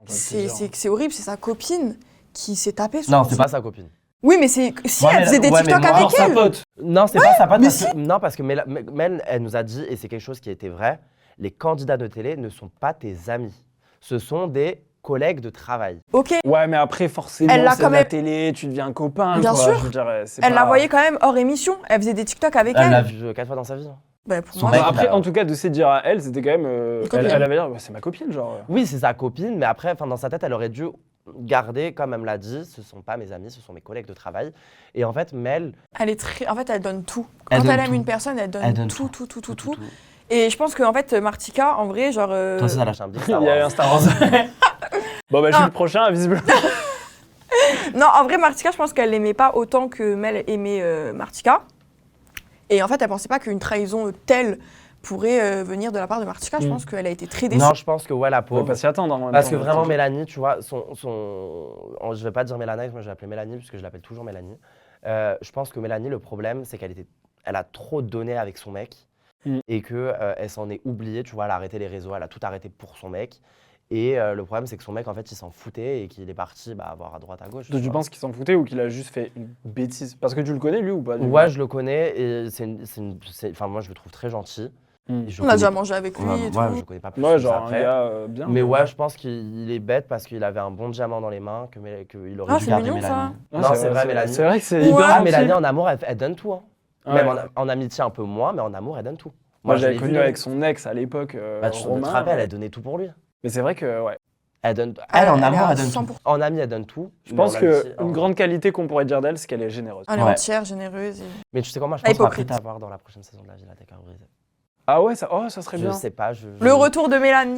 c'est horrible, c'est sa copine qui s'est tapée sur Non, c'est pas sa copine. Oui, mais si Ouais, elle faisait des ouais, TikTok mais avec Sa elle. pote. Non, c'est pas sa pote. mais Non, parce que Mel, elle nous a dit, et c'est quelque chose qui était vrai, les candidats de télé ne sont pas tes amis. Ce sont des collègues de travail. Ok, Ouais, mais après, forcément, Elle l'a c'est quand de la même- télé, tu deviens copain. Bien quoi. sûr. Je veux dire, c'est elle pas- la voyait quand même hors émission. Elle faisait des TikTok avec Elle l'a elle. vu 4 fois dans sa vie. Bah, pour Son moi, mec, Bah, après, il a- en tout cas, de se dire à elle, c'était quand même. copine. Elle avait dire, c'est ma copine, genre. Oui, c'est sa copine, mais après, dans sa tête, elle aurait dû garder, comme elle me l'a dit, ce sont pas mes amis, ce sont mes collègues de travail. Et en fait, Mel, elle est très. En fait, elle donne tout. Quand Elle elle, donne aime tout. une personne, elle donne, tout. tout. Et je pense qu'en fait, Martika, en vrai, genre. Toi aussi, ça lâche un big Il Star y a eu un Wars. Star Wars. Bon, bah, je suis Non. le prochain, visiblement. Non, en vrai, Martika, je pense qu'elle l'aimait pas autant que Mel aimait Martika. Et en fait, elle pensait pas qu'une trahison telle pourrait venir de la part de Martika. Je pense qu'elle a été très déçue. Non, je pense que ouais, la On va pauvre. pas s'y attendre. En même Parce temps, que hein. vraiment, Mélanie, tu vois, je vais pas dire Mélanie, moi je vais l'appeler Mélanie, puisque je l'appelle toujours Mélanie. Je pense que Mélanie, le problème, c'est elle a trop donné avec son mec et qu'elle s'en est oubliée, tu vois, elle a arrêté les réseaux, elle a tout arrêté pour son mec. Et le problème, c'est que son mec, en fait, il s'en foutait et qu'il est parti voir à droite, à gauche. Donc, tu vois. penses qu'il s'en foutait ou qu'il a juste fait une bêtise? Parce que tu le connais, lui, ou pas? du coup Ouais, je le connais et enfin, moi, je le trouve très gentil. Hmm. Et je On a connais- déjà mangé avec lui Ouais, et tout. ouais, je connais pas plus Ouais, que genre ça un après. gars bien. Mais ouais, je pense qu'il est bête parce qu'il avait un bon diamant dans les mains, qu'il aurait Ah, dû c'est garder mignon, ça. Mélanie. Ah, Non, c'est vrai, Mélanie. C'est vrai que c'est Ouais. hyper Ah, gentil. Mélanie, en amour, elle donne tout. Hein. Ouais. Même en amitié, un peu moins, mais en amour, elle donne tout. Moi, je j'avais l'ai connu vu, avec son ex à l'époque, Bah, tu te Romain. rappelles, elle donnait tout pour lui. Mais c'est vrai que, ouais. Elle donne. Elle- Elle, en elle est amour, à elle donne 100%. tout. En amie, elle donne tout. Je pense mais en amitié, qu'une grande qualité qu'on pourrait dire d'elle, c'est qu'elle est généreuse. Elle est Ouais. entière, généreuse. Mais tu sais quoi, moi, je Pas pense qu'on va hypocrite. peut-être avoir dans la prochaine saison de La Vie, la Décor brisée. Ah ouais, ça serait Je bien. sais pas. Le retour de Mélanie.